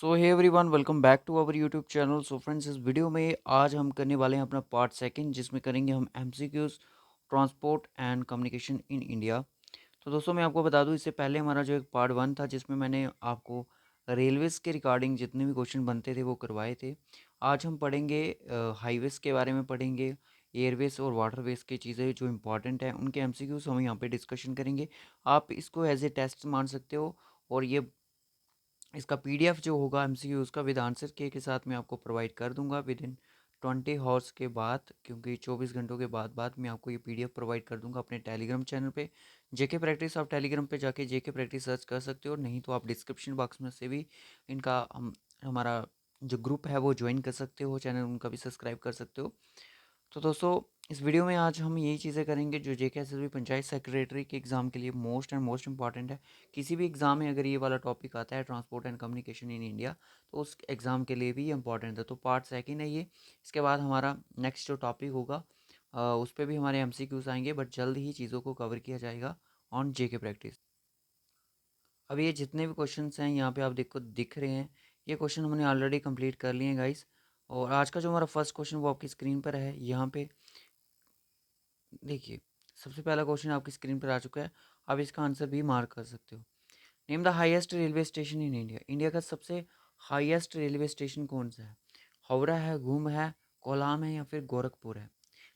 So hey everyone, welcome back to our YouTube channel. So friends, इस video में आज हम करने वाले हैं अपना पार्ट सेकंड, जिसमें करेंगे हम MCQs transport and communication in India. तो दोस्तों, मैं आपको बता दूं, इससे पहले हमारा जो एक पार्ट वन था, जिसमें मैंने आपको रेलवेज़ के रिगार्डिंग जितने भी क्वेश्चन बनते थे वो करवाए थे। आज हम पढ़ेंगे हाईवेज़ के बारे में पढ़ेंगे, एयरवेज़ और वाटरवेज़ की चीज़ें जो इंपॉर्टेंट हैं उनके एमसीक्यूज हम यहाँ पे डिस्कशन करेंगे। आप इसको एज ए टेस्ट मान सकते हो, और ये इसका पीडीएफ जो होगा एमसीक्यू उसका विद आंसर के साथ मैं आपको प्रोवाइड कर दूंगा विद इन 20 आवर्स के बाद, क्योंकि 24 घंटों के बाद मैं आपको ये पीडीएफ प्रोवाइड कर दूंगा अपने टेलीग्राम चैनल पे। जेके प्रैक्टिस, आप टेलीग्राम पे जाके जेके प्रैक्टिस सर्च कर सकते हो, नहीं तो आप डिस्क्रिप्शन बॉक्स में से भी इनका हमारा जो ग्रुप है वो ज्वाइन कर सकते हो, चैनल उनका भी सब्सक्राइब कर सकते हो। तो दोस्तों, इस वीडियो में आज हम यही चीज़ें करेंगे जो जेकेएसएसबी पंचायत सेक्रेटरी के एग्ज़ाम के लिए मोस्ट एंड मोस्ट इंपॉर्टेंट है। किसी भी एग्ज़ाम में अगर ये वाला टॉपिक आता है, transport and communication in India, तो उस एग्ज़ाम के लिए भी ये इंपॉर्टेंट है। तो पार्ट सेकंड है ये। इसके बाद हमारा नेक्स्ट जो टॉपिक होगा उस पर भी हमारे एमसीक्यूज आएंगे, बट जल्द ही चीज़ों को कवर किया जाएगा ऑन जेके प्रैक्टिस। अब ये जितने भी क्वेश्चंस हैं यहाँ पे आप देखो दिख रहे हैं, ये क्वेश्चन हमने ऑलरेडी कंप्लीट कर लिए हैं गाइस। और आज का जो हमारा फर्स्ट क्वेश्चन वो आपकी स्क्रीन पर है यहाँ पे। देखिए, सबसे पहला क्वेश्चन आपकी स्क्रीन पर आ चुका है। आप इसका आंसर भी मार्क कर सकते हो। Name the highest railway station in India. India का सबसे हाईएस्ट रेलवे स्टेशन कौन सा है? हावड़ा है, घूम है, कोलाम है, या फिर गोरखपुर है?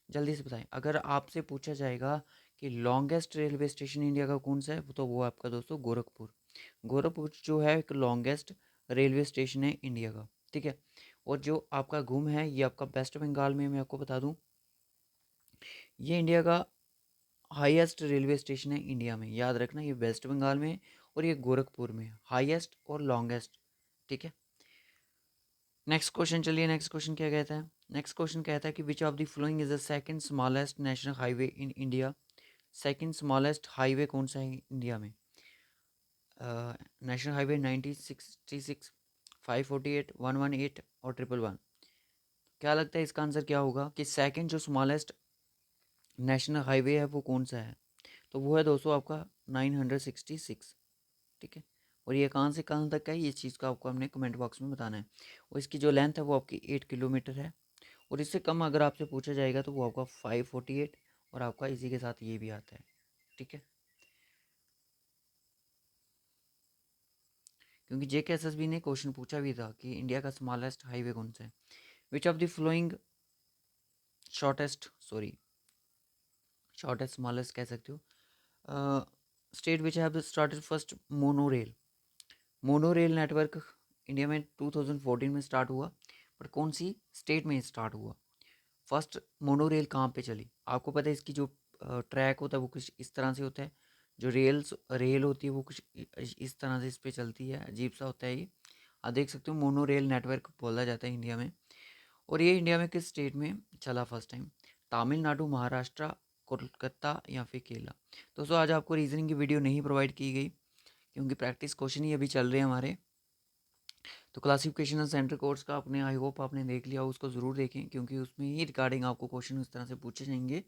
जल्दी से बताएं। अगर आपसे पूछा जाएगा कि लॉन्गेस्ट रेलवे स्टेशन इंडिया का कौन सा है, तो वो आपका दोस्तों गोरखपुर। गोरखपुर जो है एक लॉन्गेस्ट रेलवे स्टेशन है इंडिया का, ठीक है। और जो आपका घूम है ये आपका वेस्ट बंगाल में, मैं आपको बता दूं, ये इंडिया का हाईएस्ट रेलवे स्टेशन है इंडिया में। याद रखना, ये वेस्ट बंगाल में है और ये गोरखपुर में है, हाईएस्ट और लॉन्गेस्ट, ठीक है। नेक्स्ट क्वेश्चन, चलिए नेक्स्ट क्वेश्चन क्या कहता है। नेक्स्ट क्वेश्चन कहता है कि विच of the following is the second smallest national highway in India. Second smallest highway कौन सा है इंडिया में? नेशनल हाईवे 1966, 548, 118 और 111। क्या लगता है इसका आंसर क्या होगा कि सेकंड जो स्मॉलेस्ट नेशनल हाईवे है वो कौन सा है? तो वो है दोस्तों आपका 966, ठीक है। और ये कहाँ से कहाँ तक का है, ये चीज़ का आपको हमने कमेंट बॉक्स में बताना है। और इसकी जो लेंथ है वो आपकी 8 किलोमीटर है। और इससे कम अगर आपसे पूछा जाएगा तो वो आपका 548, और आपका इसी के साथ ये भी आता है, ठीक है। क्योंकि जेकेएसएसबी ने क्वेश्चन पूछा भी था कि इंडिया का स्मॉलेस्ट हाईवे कौन सा है। Which of the flowing shortest, sorry, shortest smallest कह सकते हो, state which have started first mono rail. Mono rail network India में 2014 में स्टार्ट हुआ, पर कौन सी स्टेट में स्टार्ट हुआ? फर्स्ट मोनो रेल कहाँ पे चली? आपको पता है इसकी जो ट्रैक होता है वो कुछ इस तरह से होता है। जो रेल होती है वो कुछ इस तरह से इस पे चलती है, अजीब सा होता है ये। आप देख सकते हो, मोनो रेल नेटवर्क बोला जाता है इंडिया में। और ये इंडिया में किस स्टेट में चला फर्स्ट टाइम? तमिलनाडु, महाराष्ट्र, कोलकाता या फिर केरला? दोस्तों, आज आपको रीजनिंग की वीडियो नहीं प्रोवाइड की गई, क्योंकि प्रैक्टिस क्वेश्चन ही अभी चल रहे हैं हमारे। तो क्लासिफिकेशन सेंटर कोर्स का अपने, आई होप आपने देख लिया, उसको ज़रूर देखें, क्योंकि उसमें ही रिगार्डिंग आपको क्वेश्चन इस तरह से पूछे जाएंगे।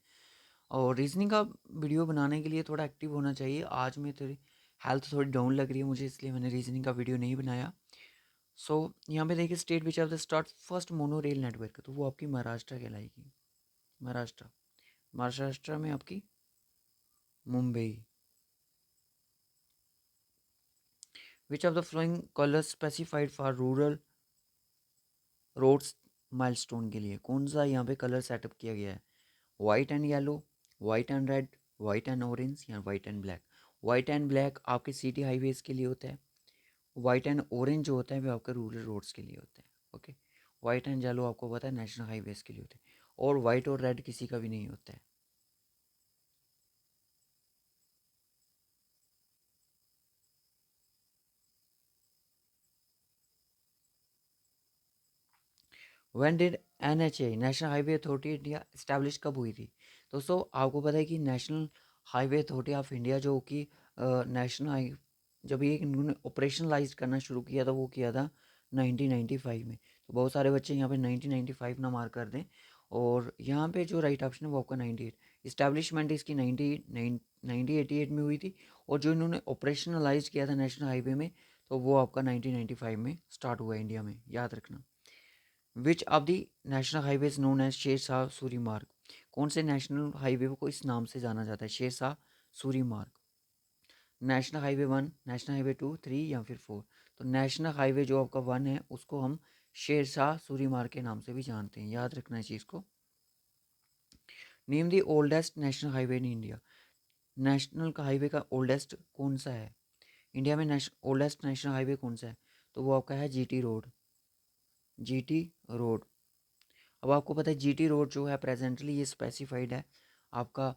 और रीजनिंग का वीडियो बनाने के लिए थोड़ा एक्टिव होना चाहिए। आज में थोड़ी हेल्थ थोड़ी डाउन लग रही है मुझे, इसलिए मैंने रीजनिंग का वीडियो नहीं बनाया। सो यहाँ पे देखिए, state which of the start first monorail network, तो वो आपकी महाराष्ट्र कहलाएगी। महाराष्ट्र, महाराष्ट्र में आपकी Mumbai. Which of the following colour specified for rural roads milestone के लिए, कौन सा यहाँ पे कलर सेटअप किया गया है? White and yellow, white and red, white and orange, या white and black? White and black आपके सिटी हाईवेज के लिए होता है। वाइट एंड ऑरेंज जो होता है वो आपके रूरल रोड्स के लिए होता है, ओके। वाइट एंड येलो आपको पता है नेशनल हाईवेज के लिए होते हैं। और वाइट और रेड किसी का भी नहीं होता है। When did NHA, national highway authority India, establish कब हुई थी? दोस्तों, आपको पता है कि national highway authority of India जो कि नेशनल हाई, जब ये इन्होंने ऑपरेशनलाइज करना शुरू किया था वो किया था 1995 में। तो बहुत सारे बच्चे यहाँ पे 1995 ना मार कर दें। और यहाँ पे जो राइट ऑप्शन है वो आपका 98। इस्टेब्लिशमेंट इसकी 1988 में हुई थी। और जो इन्होंने ऑपरेशनलाइज किया था नेशनल हाईवे में, तो वो आपका 1995 में स्टार्ट हुआ है इंडिया में, याद रखना। Which of the national highway is known as Sher Shah Suri मार्ग? कौन से नेशनल हाईवे को इस नाम से जाना जाता है, शेर शाह सूरी मार्ग? नेशनल हाईवे 1, नेशनल हाईवे 2, 3 या फिर 4? तो नेशनल हाईवे जो आपका 1 है उसको हम शेर शाह सूरी मार्ग के नाम से भी जानते हैं, याद रखना इस चीज़ को। Name the oldest national highway in India. National का हाईवे का ओल्डेस्ट कौन सा है इंडिया में? ओल्डेस्ट नेशनल हाईवे कौन सा है? तो वो आपका है जीटी रोड, जीटी रोड। अब आपको पता है जीटी रोड जो है प्रेजेंटली ये स्पेसिफाइड है आपका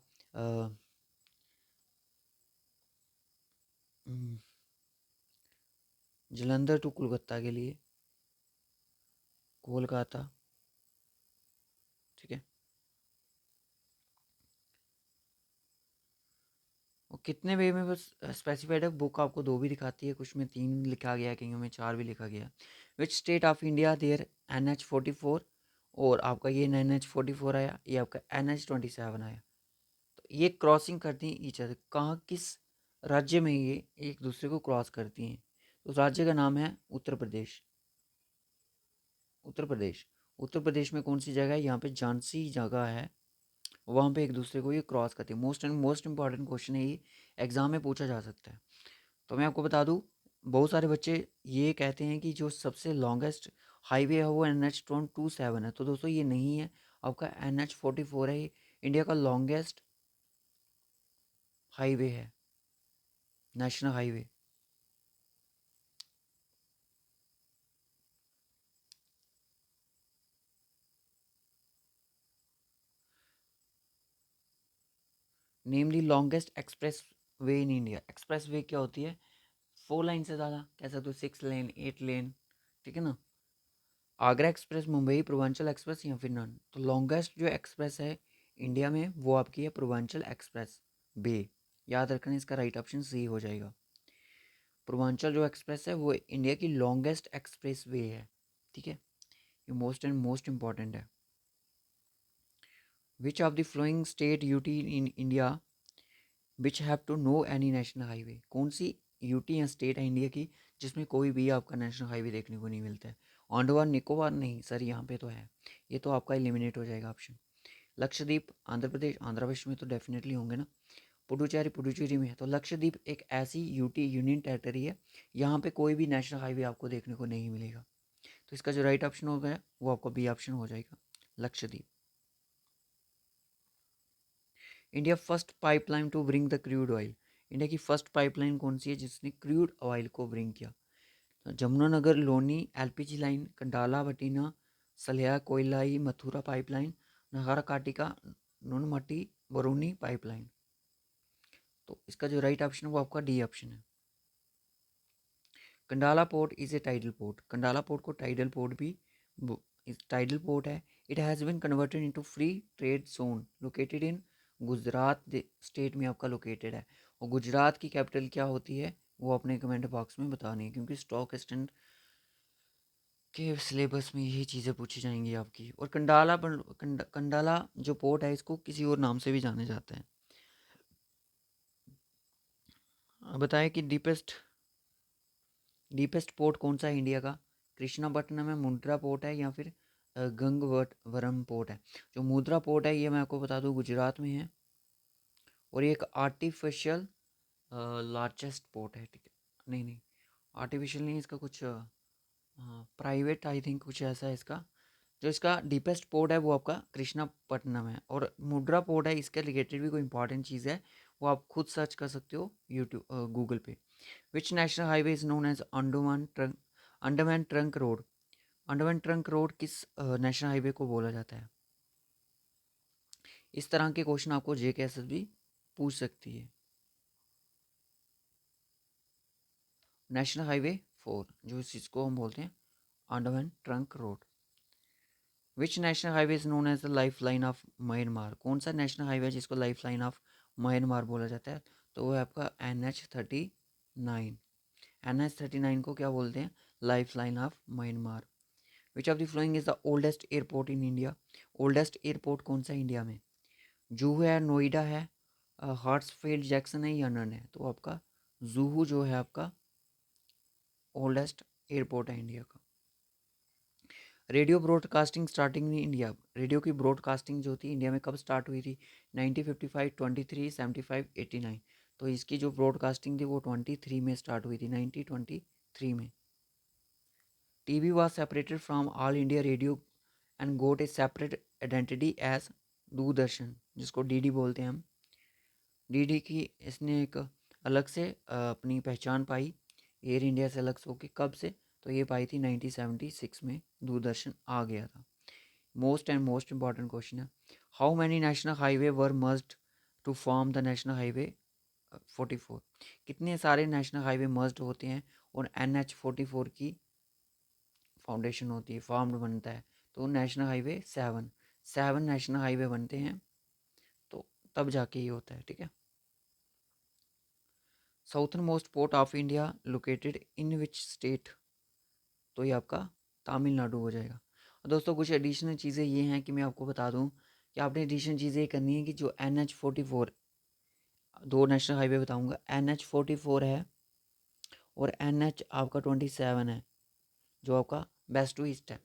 हम्म, जलंधर टू कोलकाता के लिए, कोलकाता, ठीक है। और कितने वे में बस स्पेसिफाइड है, बुक आपको 2 भी दिखाती है, कुछ में 3 लिखा गया है, कहीं में 4 भी लिखा गया है। Which state of India there NH44, और आपका ये NH44 आया, ये आपका NH27 आया। तो ये क्रॉसिंग करती हैं ईच अदर, कहाँ किस राज्य में ये एक दूसरे को क्रॉस करती हैं? तो राज्य का नाम है उत्तर प्रदेश। उत्तर प्रदेश, उत्तर प्रदेश में कौन सी जगह है? यहाँ पे झांसी जगह है, वहाँ पे एक दूसरे को ये क्रॉस करती है। मोस्ट इंपॉर्टेंट क्वेश्चन है ये, एग्जाम में पूछा जा सकता है। तो मैं आपको बता दूं, बहुत सारे बच्चे ये कहते हैं कि जो सबसे लॉन्गेस्ट हाईवे है वो NH27 है। तो दोस्तों ये नहीं है, आपका NH44 है, ये इंडिया का लॉन्गेस्ट हाईवे है, national highway. Name the longest express way in India. Express way क्या होती है? 4 लाइन से ज़्यादा, कह सकते हो 6 लेन, 8 लेन, ठीक है ना। आगरा एक्सप्रेस, मुंबई पूर्वांचल एक्सप्रेस या फिर नन। तो लॉन्गेस्ट जो एक्सप्रेस है इंडिया में वो आपकी है पूर्वांचल एक्सप्रेस वे, याद रखना, इसका राइट ऑप्शन सी हो जाएगा। पूर्वांचल जो एक्सप्रेस है वो इंडिया की लॉन्गेस्ट एक्सप्रेस वे है, ठीक है। ये मोस्ट इंपॉर्टेंट है। Which of the following state UT in India which have to no any national highway? कौन सी यूटी या स्टेट है इंडिया की जिसमें कोई भी आपका नेशनल हाईवे देखने को नहीं मिलता है? अंडमान निकोबार नहीं सर, यहाँ पे तो है, ये तो आपका एलिमिनेट हो जाएगा ऑप्शन। लक्षद्वीप, आंध्र प्रदेश, आंध्र प्रदेश में तो डेफिनेटली होंगे ना। पुडुचेरी, पुडुचेरी में है। तो लक्षद्वीप एक ऐसी यूटी यूनियन टेरिटरी है, यहाँ पे कोई भी नेशनल हाईवे आपको देखने को नहीं मिलेगा। तो इसका जो राइट ऑप्शन हो गया वो आपका बी ऑप्शन हो जाएगा, Lakshadweep. India first pipeline to bring the crude oil. India की फर्स्ट पाइपलाइन कौन सी है जिसने क्रूड ऑयल को ब्रिंग किया? तो Jamunanagar Loni LPG line, Kandla Bhatinda Salaya Koyali Mathura pipeline, Naharkatiya Noonmati Barauni pipeline. तो इसका जो राइट ऑप्शन है वो आपका डी ऑप्शन है। Kandla port is a tidal port. Kandla port को टाइडल पोर्ट भी, टाइडल पोर्ट है। It has been converted into free trade zone located in Gujarat state में आपका लोकेटेड है। और गुजरात की कैपिटल क्या होती है वो अपने कमेंट बॉक्स में बतानी है, क्योंकि स्टॉक एक्सचेंज के सिलेबस में यही चीज़ें पूछी जाएंगी आपकी। और कंडाला जो पोर्ट है इसको किसी और नाम से भी जाना जाता है। बताएं कि डीपेस्ट पोर्ट कौन सा है इंडिया का? कृष्णापट्टनम है, मुंद्रा पोर्ट है, या फिर गंगवरम पोर्ट है? जो मुंद्रा पोर्ट है ये मैं आपको बता दूं गुजरात में है, और ये एक आर्टिफिशियल लार्जेस्ट पोर्ट है, ठीक है। नहीं नहीं, आर्टिफिशियल नहीं, इसका कुछ प्राइवेट आई थिंक कुछ ऐसा है इसका। जो इसका डीपेस्ट पोर्ट है वो आपका कृष्णापट्टनम है। और मुंद्रा पोर्ट है, इसके रिलेटेड भी कोई इंपॉर्टेंट चीज़ है वो आप खुद सर्च कर सकते हो यूट्यूब गूगल पे। Which national highway is known as Andaman trunk road? Andaman trunk road किस नेशनल हाईवे को बोला जाता है? इस तरह के क्वेश्चन आपको JKSS भी पूछ सकती है। नेशनल हाईवे 4 जो इस चीज़ को हम बोलते हैं Andaman trunk road. Which national highway is known as the lifeline of Myanmar? कौन सा नेशनल हाईवे जिसको लाइफ लाइन ऑफ म्यांमार बोला जाता है? तो वो है आपका NH39। NH39 को क्या बोलते हैं? Life line of Myanmar. Which of the following is the oldest airport in India? Oldest airport कौन सा इंडिया में? जूहू है, नोएडा है, हार्ट्सफील्ड जैक्सन है, या नन है? तो आपका जूहू जो है आपका ओल्डेस्ट एयरपोर्ट है इंडिया का। Radio broadcasting starting in India, radio की ब्रॉडकास्टिंग जो थी इंडिया में कब स्टार्ट हुई थी? 1955, 23, 75, 89। तो इसकी जो ब्रॉडकास्टिंग थी वो 23 में स्टार्ट हुई थी, 1923 में। TV was separated from All India Radio and got a separate identity as Doordarshan, जिसको डीडी बोलते हैं हम। डीडी की इसने एक अलग से अपनी पहचान पाई एयर इंडिया से अलग से होके। कब से? तो ये पाई थी 1976 में, दूरदर्शन आ गया था। मोस्ट इंपॉर्टेंट क्वेश्चन है, how many national highway were merged to form the national highway 44? कितने सारे नेशनल हाईवे मर्ज्ड होते हैं और NH 44 की फाउंडेशन होती है, फॉर्म्ड बनता है? तो नेशनल हाईवे 7 नेशनल हाईवे बनते हैं, तो तब जाके ये होता है, ठीक है। Southern most port of India located in which state? तो ये आपका तमिलनाडु हो जाएगा। और दोस्तों कुछ एडिशनल चीज़ें ये हैं कि मैं आपको बता दूं कि आपने एडिशनल चीज़ें ये करनी है कि जो NH 44, दो नेशनल हाईवे बताऊंगा, NH 44 है और NH आपका 27 है, जो आपका वेस्ट टू ईस्ट है।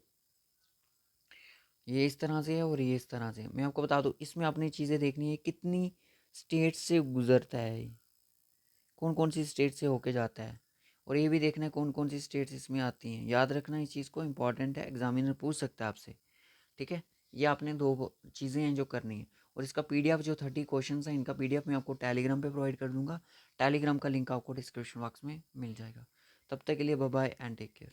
ये इस तरह से है और ये इस तरह से है। मैं आपको बता दूं, इसमें आपने चीज़ें देखनी है कितनी स्टेट से गुजरता है, कौन कौन सी स्टेट से होके जाता है, और ये भी देखना है कौन कौन सी स्टेट्स इसमें आती हैं। याद रखना इस चीज़ को, इंपॉर्टेंट है, एग्जामिनर पूछ सकता है आपसे, ठीक है। ये आपने दो चीज़ें हैं जो करनी है। और इसका पीडीएफ जो 30 क्वेश्चन है, इनका पीडीएफ मैं आपको टेलीग्राम पे प्रोवाइड कर दूंगा। टेलीग्राम का लिंक आपको डिस्क्रिप्शन बॉक्स में मिल जाएगा। तब तक के लिए bye bye and take care.